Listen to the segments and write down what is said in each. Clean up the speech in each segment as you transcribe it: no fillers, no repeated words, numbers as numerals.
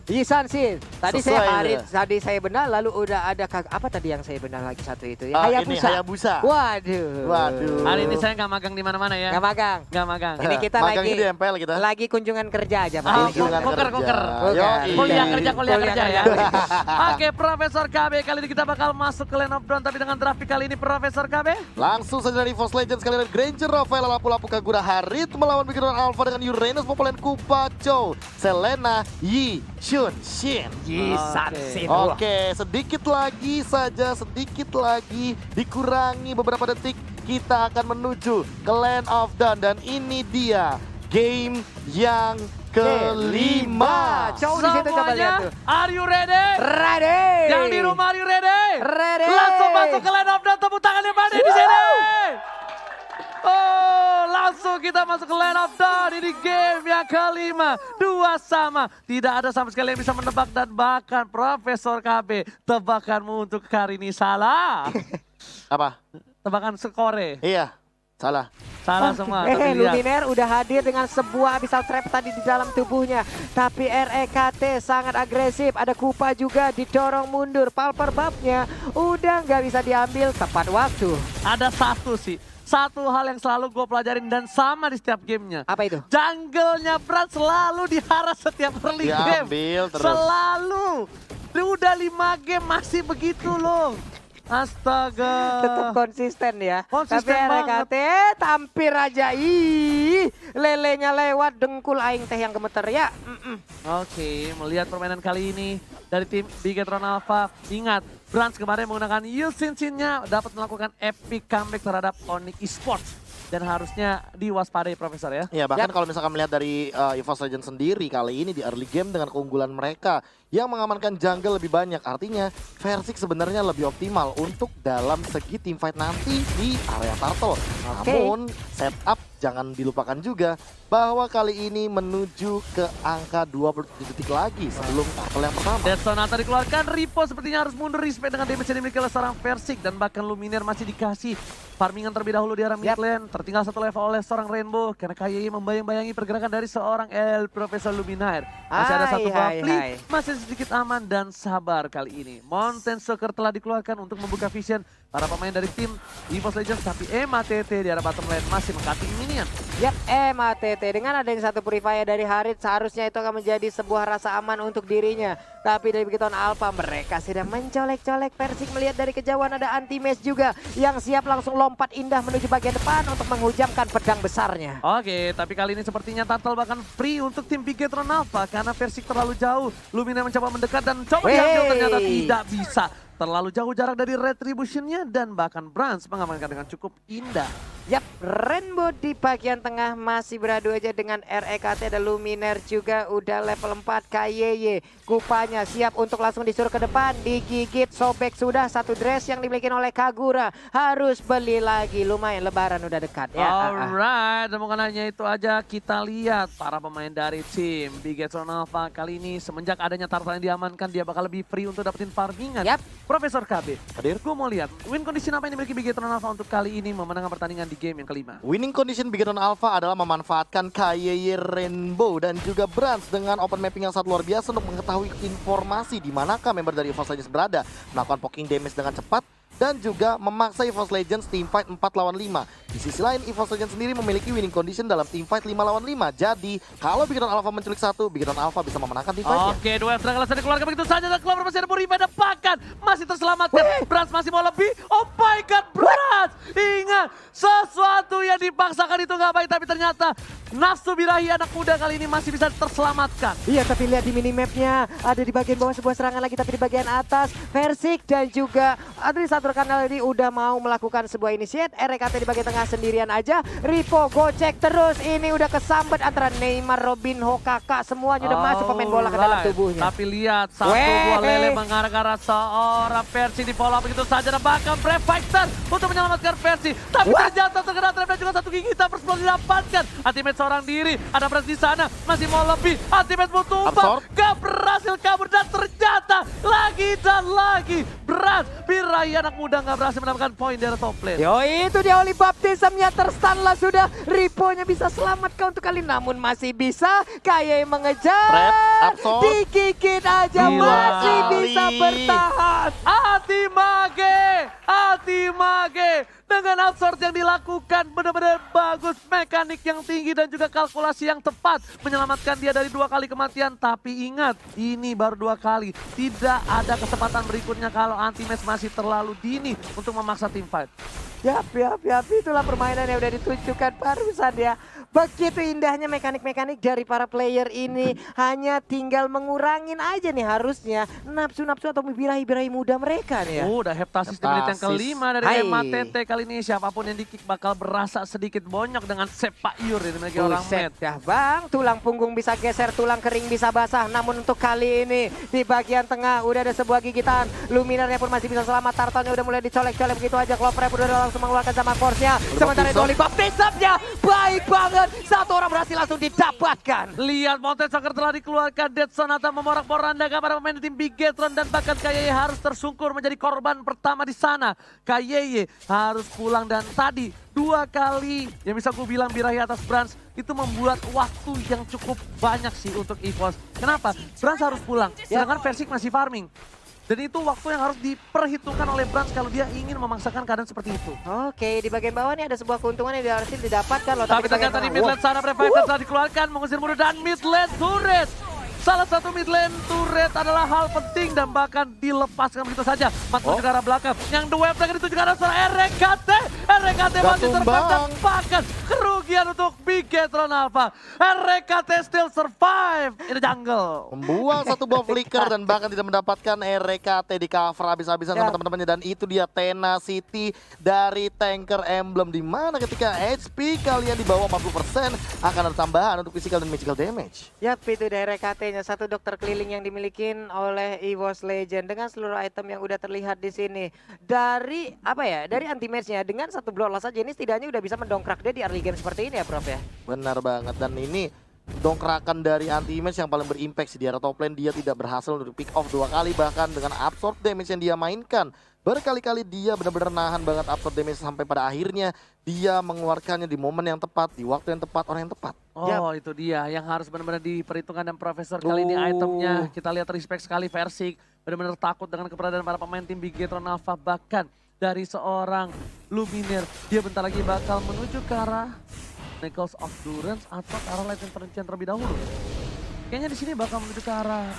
Yisan sih. Tadi Sesuai saya Harit, itu. tadi saya benar, lalu udah ada apa tadi yang saya benar lagi satu itu ya? Ini Hayabusa. Waduh. Waduh. Hari ini saya nggak magang di mana-mana ya. Nggak magang. Nggak magang. Ini kita Magang lagi di MPL kita. lagi kunjungan kerja aja Pak. Oh, Kunjungan Koker. Bukan. Yoi. Kuliah Iya. kerja ya. kerja. Oke, Profesor KB kali ini kita bakal masuk ke Land of Dawn, tapi dengan grafik kali ini Profesor KB. Langsung saja dari Force Legends kali ini Granger, Rafael, Lapu-Lapu, Kagura, Harit melawan Bikiran Alpha dengan Uranus, Popolen, Kupacho, Selena, Yi, Shun, Shin. Yisan sih. Oke, sedikit lagi dikurangi beberapa detik kita akan menuju ke Land of Dawn dan ini dia game yang kelima. Coba di situ coba lihat tuh. Are you ready? Ready. Yang di rumah, are you ready? Ready. Langsung masuk ke Land of Dawn, tepuk tangannya pada di sini. Oh, langsung kita masuk ke Land of Dawn. Ini game yang kelima. 2 sama. Tidak ada sama sekali yang bisa menebak dan bahkan Profesor KB, tebakanmu untuk kali ini salah. Apa? Tebakan skore. Iya, salah. Salah semua. tapi lihat. Luminer udah hadir dengan sebuah abyssal trap tadi di dalam tubuhnya. Tapi REKT sangat agresif. Ada Kupa juga didorong mundur. Palper buff-nya udah nggak bisa diambil tepat waktu. Ada satu hal yang selalu gue pelajarin dan sama di setiap gamenya. Apa itu? Jungle-nya Brand selalu diharas setiap early game. Diambil terus. Selalu. Udah 5 game masih begitu loh. Astaga. Tetap konsisten ya. Konsisten Tapi RKT tampil aja. Ih, lelenya lewat dengkul aing teh yang gemeter ya. Oke, melihat permainan kali ini dari tim Bigetron Alpha. Ingat, Brans kemarin menggunakan Yushin-nya dapat melakukan epic comeback terhadap Onyx Esports. Dan harusnya diwaspadai Profesor ya. Ya bahkan kalau misalkan melihat dari EVOS Legends sendiri kali ini di early game dengan keunggulan mereka yang mengamankan jungle lebih banyak. Artinya Versik sebenarnya lebih optimal untuk dalam segi teamfight nanti di area turtle. Namun setup jangan dilupakan juga bahwa kali ini menuju ke angka 27 detik lagi sebelum turtle yang pertama. Death Sonata dikeluarkan, Ripo sepertinya harus mundur respect dengan damage yang dimiliki oleh seorang Versik. Dan bahkan Luminaire masih dikasih farmingan terlebih dahulu di area mid lane. Tertinggal 1 level oleh seorang Rainbow karena KYY membayang-bayangi pergerakan dari seorang Profesor Luminaire. Masih ada satu buff, masih sedikit aman dan sabar kali ini. Mountain Soccer telah dikeluarkan untuk membuka vision para pemain dari tim EVOS Legends. Tapi MATT di arah bottom lane masih meng-cutting minion. Yap, MATT dengan adanya satu purifier dari Harit seharusnya itu akan menjadi sebuah rasa aman untuk dirinya. Tapi dari Bigetron Alpha mereka sedang mencolek-colek. Versik melihat dari kejauhan ada anti-mage juga yang siap langsung lompat indah menuju bagian depan untuk menghujamkan pedang besarnya. Oke, tapi kali ini sepertinya Turtle bahkan free untuk tim Bigetron Alpha karena Versik terlalu jauh. Lumina mencoba mendekat dan coba diambil, ternyata tidak bisa. Terlalu jauh jarak dari retribution-nya dan bahkan Brans mengamankan dengan cukup indah. Yap, Rainbow di bagian tengah masih beradu aja dengan REKT. Ada Luminaire juga udah level 4 KYY. Kupanya siap untuk langsung disuruh ke depan. Digigit, sobek sudah satu dress yang dimiliki oleh Kagura. Harus beli lagi, lumayan lebaran udah dekat ya. Alright, dan bukan hanya itu aja, kita lihat para pemain dari tim Bigetron Alpha kali ini semenjak adanya Turtle yang diamankan, dia bakal lebih free untuk dapetin farmingan. Yap. Profesor KB, gue mau lihat win condition apa yang dimiliki Bigetron Alpha untuk kali ini memenangkan pertandingan di game yang kelima. Winning condition Bigetron Alpha adalah memanfaatkan KYY Rainbow dan juga Brans dengan open mapping yang sangat luar biasa untuk mengetahui informasi di manakah member dari EVOS Legends berada, melakukan poking damage dengan cepat, dan juga memaksa EVOS Legends teamfight 4 lawan 5. Di sisi lain, EVOS Legends sendiri memiliki winning condition dalam teamfight 5 lawan 5. Jadi, kalau Bigetron Alpha menculik 1, Bigetron Alpha bisa memenangkan teamfight-nya. Oke, 2 F Dragon dikeluarkan begitu saja dan keluar masih ada Purify dan bahkan masih terselamatkan. Brans masih mau lebih. Oh my god, Brans! Ingat, sesuatu yang dipaksakan itu nggak baik, tapi ternyata nafsu birahi anak muda kali ini masih bisa terselamatkan. Iya, tapi lihat di minimapnya ada di bagian bawah sebuah serangan lagi, tapi di bagian atas Versik dan juga ada di satu rekan ini udah mau melakukan sebuah initiate. RKT di bagian tengah sendirian aja. Ripo gocek terus, ini udah kesambet antara Neymar, Robinho, Kakak, semuanya udah masuk pemain bola ke dalam tubuhnya. Tapi lihat satu buah lele mengarah ke arah seorang Versi di follow up begitu saja dan bahkan Brave Fighter untuk menyelamatkan Versi. Tapi ternyata terkena trap dan juga satu gigitan first blood didapatkan. Ultimate seorang diri, ada Brans di sana, masih mau lebih. Ultimate butuh umpan, gak berhasil kabur dan ternyata lagi dan lagi. Berat, Birai anak muda nggak berhasil mendapatkan poin dari top lane. Yo itu dia Holy Baptism-nya terstun lah sudah. Ripo-nya bisa selamatkan untuk kali namun masih bisa. Kaye mengejar. Trap, absorb. Dikikit aja Gila masih kali. bisa bertahan. Ati Mage dengan absorb yang dilakukan benar-benar bagus, mekanik yang tinggi dan juga kalkulasi yang tepat menyelamatkan dia dari 2 kali kematian. Tapi ingat, ini baru 2 kali, tidak ada kesempatan berikutnya kalau anti-match masih terlalu dini untuk memaksa team fight. Yap, itulah permainan yang udah ditunjukkan barusan ya. Begitu indahnya mekanik-mekanik dari para player ini. Hanya tinggal mengurangin aja nih harusnya nafsu-nafsu atau birahi-birahi muda mereka nih ya. Udah heptasis di menit yang kelima dari Hai. MATT kali ini. Siapapun yang di-kick bakal berasa sedikit bonyok dengan sepak iur yang dimiliki orang Buset Med. dah bang, tulang punggung bisa geser, tulang kering bisa basah. Namun untuk kali ini di bagian tengah udah ada sebuah gigitan. Luminarnya pun masih bisa selamat, Turtle-nya udah mulai dicolek-colek begitu aja. Clover pun udah langsung mengeluarkan sama force-nya. Sementara itu Holy Baptism-nya baik banget. Satu orang berhasil langsung didapatkan. Lihat Mountain Soccer telah dikeluarkan. Dead Sonata memorak-porandakan para pemain tim Bigetron dan bahkan Kayeye harus tersungkur menjadi korban pertama di sana. Kayeye harus pulang dan tadi 2 kali yang bisa gue bilang birahi atas Brans itu membuat waktu yang cukup banyak sih untuk EVOS. Kenapa? Brans harus pulang, sedangkan Versik masih farming. Dan itu waktu yang harus diperhitungkan oleh Brans kalau dia ingin memaksakan keadaan seperti itu. Oke, di bagian bawah nih ada sebuah keuntungan yang harus didapatkan loh. Tapi di bagian ternyata di tengah, mid lane sana Reviver telah dikeluarkan mengusir musuh dan mid lane turret. Salah satu mid lane turret adalah hal penting dan bahkan dilepaskan begitu saja. Menuju ke arah belakang. Yang the wave lagi dituju ke arah seorang RKT. RKT masih terbang dan bahkan kerugian untuk Bigetron Alpha. RKT still survive in the jungle. Membuang satu buah flicker dan bahkan tidak mendapatkan RKT di cover habis-habisan sama teman-temannya. Dan itu dia tenacity dari tanker emblem. Dimana ketika HP kalian di bawah 40% akan ada tambahan untuk physical dan magical damage. Yap, itu dari RKT-nya. Satu dokter keliling yang dimiliki oleh EVOS Legend dengan seluruh item yang udah terlihat di sini. Dari apa ya? Dari anti-match-nya dengan satu bloodlust saja ini setidaknya udah bisa mendongkrak dia di early game seperti ini ya, Prof ya. Benar banget, dan ini dongkrakan dari anti-image yang paling berimpact sih. Di area top lane dia tidak berhasil untuk pick off 2 kali, bahkan dengan absorb damage yang dia mainkan. Berkali-kali dia benar-benar nahan banget absorb damage sampai pada akhirnya dia mengeluarkannya di momen yang tepat, di waktu yang tepat, orang yang tepat. Oh itu dia yang harus benar-benar diperhitungkan dan Profesor kali ini itemnya. Kita lihat respect sekali Versik. Benar-benar takut dengan keberadaan para pemain tim Bigetron Alpha. Bahkan dari seorang Luminir. Dia bentar lagi bakal menuju ke arah Nichols of Durance atau ke arah Legend Truncheon terlebih dahulu. Kayaknya di sini bakal menuju ke arah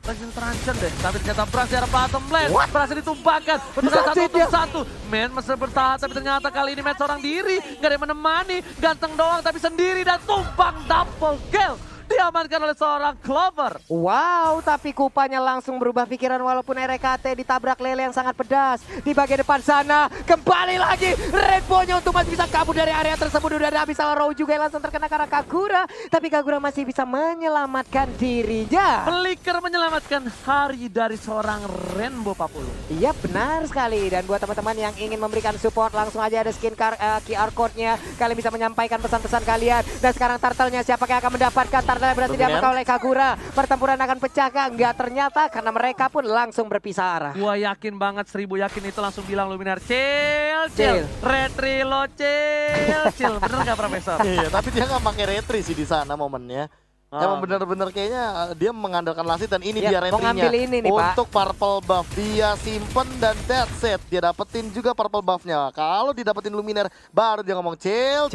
Legend Truncheon deh. Tapi ternyata Brans di arah bottom lane. berhasil ditumbangkan. Bertahan 1-1. Men masih bertahan tapi ternyata kali ini match seorang diri. Gak ada yang menemani. Ganteng doang tapi sendiri dan tumbang double kill. Diamankan oleh seorang Clover. Wow, tapi Kupanya langsung berubah pikiran walaupun RKT ditabrak lele yang sangat pedas. Di bagian depan sana, kembali lagi Rainbow-nya untuk masih bisa kabur dari area tersebut. Udah ada habis salah Row juga yang langsung terkena karena Kagura. Tapi Kagura masih bisa menyelamatkan dirinya. Flicker menyelamatkan hari dari seorang Rainbow Papulu. Iya benar sekali. Dan buat teman-teman yang ingin memberikan support, langsung aja ada skin QR code-nya. Kalian bisa menyampaikan pesan-pesan kalian. Dan sekarang Turtle-nya siapa yang akan mendapatkan? Turtle berarti diamankan oleh Kagura. Pertempuran akan pecah kah? Enggak ternyata karena mereka pun langsung berpisah arah. Gua yakin banget 1000 yakin itu langsung bilang Luminar chill. Retri lo chill. Bener gak Profesor? Iya, tapi dia nggak pakai retri sih di sana momennya. Emang bener-bener kayaknya dia mengandalkan Lassie dan ini dia mau retrinya. ngambil ini nih, Pak. Untuk purple buff dia simpen dan that's it. Dia dapetin juga purple buffnya. Kalau didapetin Luminar baru dia ngomong chill.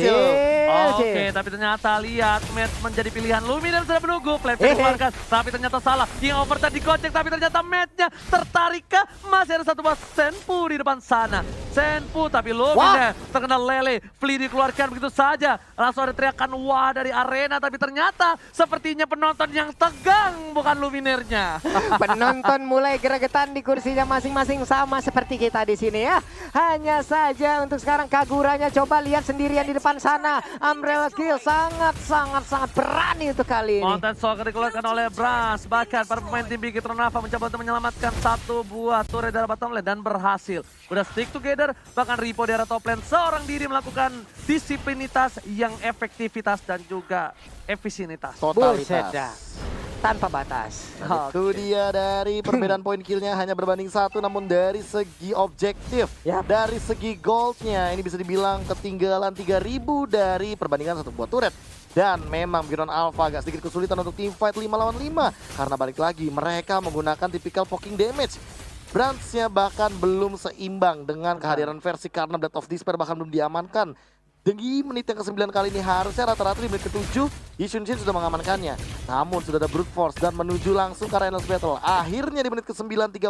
Oke, tapi ternyata lihat match menjadi pilihan Luminar sudah menunggu. Flame dikeluarkan, tapi ternyata salah. King over tadi dikocek, tapi ternyata matchnya tertarik kah? Masih ada satu buah Senpu di depan sana. Senpu, tapi Luminar terkena lele. Flea dikeluarkan begitu saja. Langsung ada teriakan wah dari arena, tapi ternyata sepertinya penonton yang tegang, bukan Luminirnya. Penonton mulai gregetan di kursinya masing-masing sama seperti kita di sini ya. Hanya saja untuk sekarang Kaguranya coba lihat sendirian di depan sana. Umbrella Kill sangat berani untuk kali ini. Mountain Soccer dikeluarkan oleh Brans. Bahkan para pemain tim Bigetron Alpha mencoba untuk menyelamatkan satu buah turret dari bottom lane dan berhasil. Udah stick together, bahkan Ripo di arah top lane seorang diri melakukan disiplinitas yang efektivitas dan juga efisienitas. Totalitas. tanpa batas. Itu dia dari perbedaan poin killnya hanya berbanding 1, namun dari segi objektif, Yap. dari segi goldnya ini bisa dibilang ketinggalan 3000 dari perbandingan satu buah turret. Dan memang Biron Alpha agak sedikit kesulitan untuk team fight 5 lawan 5 karena balik lagi mereka menggunakan tipikal poking damage. Brands-nya bahkan belum seimbang dengan kehadiran versi karena Blade of Despair bahkan belum diamankan. Di menit yang ke-9 kali ini harusnya rata-rata di menit ke-7 Yixun Shin sudah mengamankannya. Namun sudah ada Brute Force dan menuju langsung ke Arena's Battle. Akhirnya di menit ke-9.35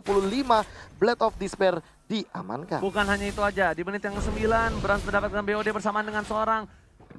Blade of Despair diamankan. Bukan hanya itu aja, di menit yang ke-9 Brands mendapatkan BOD bersamaan dengan seorang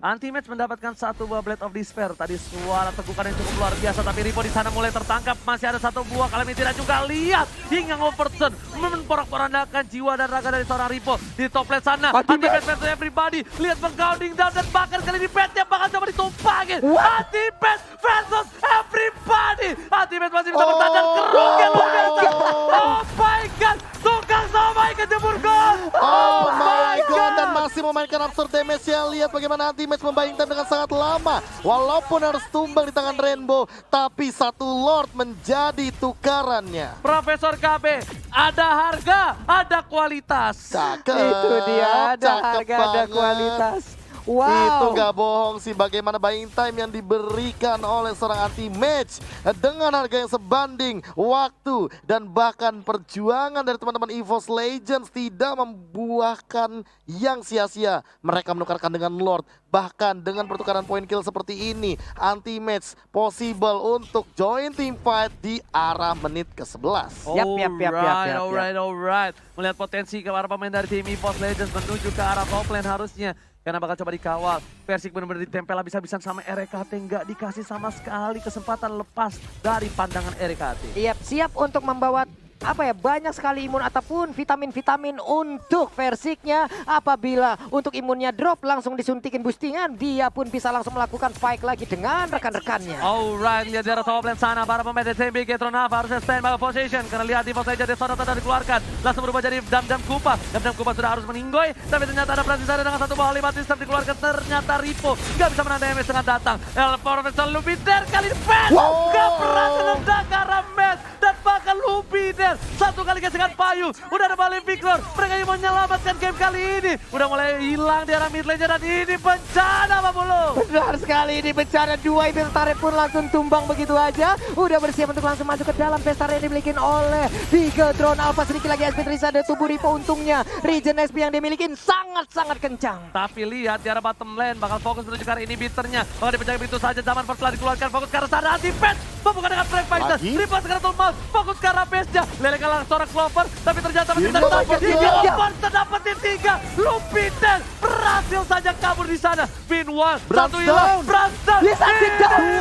Anti-Match mendapatkan satu buah Blade of Despair. Tadi suara tegukan yang cukup luar biasa, tapi Ripo di sana mulai tertangkap. Masih ada satu buah, kalian tidak juga lihat hingga Overton memporak-porandakan jiwa dan raga dari seorang Ripo di top lane sana. Anti-Match versus everybody, lihat mengcounting down dan bahkan kali ini petnya bakal coba ditumpangin. Anti-Match versus everybody. Anti-Match masih bisa bertahan dan kerungnya luar biasa. Oh my god, tukang sampai kejebur gol. Oh my god, dan masih memainkan absurd damage ya. Lihat bagaimana Anti-Match membayang time dengan sangat lama. Walaupun harus tumbang di tangan Rainbow, tapi satu Lord menjadi tukarannya. Profesor KB, ada harga, ada kualitas. Cakep. Itu dia, ada cakep harga, ada banget. kualitas. Wow. Itu gak bohong sih bagaimana buying time yang diberikan oleh seorang Anti-Match dengan harga yang sebanding, waktu dan bahkan perjuangan dari teman-teman EVOS Legends tidak membuahkan yang sia-sia. Mereka menukarkan dengan Lord, bahkan dengan pertukaran poin kill seperti ini Anti-Match possible untuk join team fight di arah menit ke-11. Alright. Melihat potensi ke para pemain dari tim EVOS Legends menuju ke arah top lane harusnya. Karena bakal coba dikawal. Persik benar-benar ditempel habis-habisan sama RKT. Nggak dikasih sama sekali kesempatan lepas dari pandangan RKT. Iya, siap untuk membawa banyak sekali imun ataupun vitamin-vitamin untuk Versiknya. Apabila untuk imunnya drop langsung disuntikin boostingan, dia pun bisa langsung melakukan fight lagi dengan rekan-rekannya. Alright, lihat dari top lane sana para pemain dari TMB Getronava harusnya stand by position karena lihat di posisi jadi Sonata tadi dikeluarkan, langsung berubah jadi Dam-Dam Kupa. Dam-Dam Kupa sudah harus meninggoy, tapi ternyata ada Francis ada dengan satu buah lipat sistem dikeluarkan. Ternyata Ripo nggak bisa menang damage dengan datang. El Profesor Lubiter kali ini nggak berhasil menang karena match dan bahkan Lubiter satu kali gesekan payung. Udah ada balik Victor, mereka yang menyelamatkan game kali ini. Udah mulai hilang di arah mid lane dan ini bencana Pak Bulu. Benar sekali, ini bencana. Dua Ibil Tarik pun langsung tumbang begitu aja. Udah bersiap untuk langsung masuk ke dalam pesta yang dimiliki oleh Bigetron Alpha. Sedikit lagi SP Trisha ada tubuh Ripo. Untungnya regen SP yang dimiliki sangat-sangat kencang. Tapi lihat di arah bottom lane bakal fokus menuju ke arah inhibitornya. Bakal dipencang begitu saja, zaman first telah dikeluarkan. Fokus ke arah sana, Anti-Match membuka dengan Brave Fighter. Ripo sekarang Thomas, fokus ke arah base-nya. Lelek kalah seorang Clover, tapi ternyata masih bisa Clover terdapatin 3. Lupiter berhasil saja kabur di sana. Pinwall, satu hilang. Branson, ini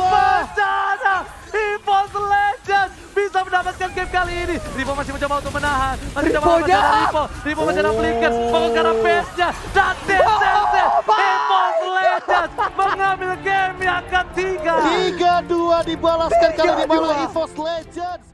bencana. EVOS Legends bisa mendapatkan game kali ini. Ripo masih mencoba untuk menahan. Masih coba mengejar Ripo. Ripo masih ada flickers. Fokus ke arah base-nya. Dan DCC. EVOS Legends mengambil game yang ketiga. 3-2 dibalaskan kali ini malah EVOS Legends.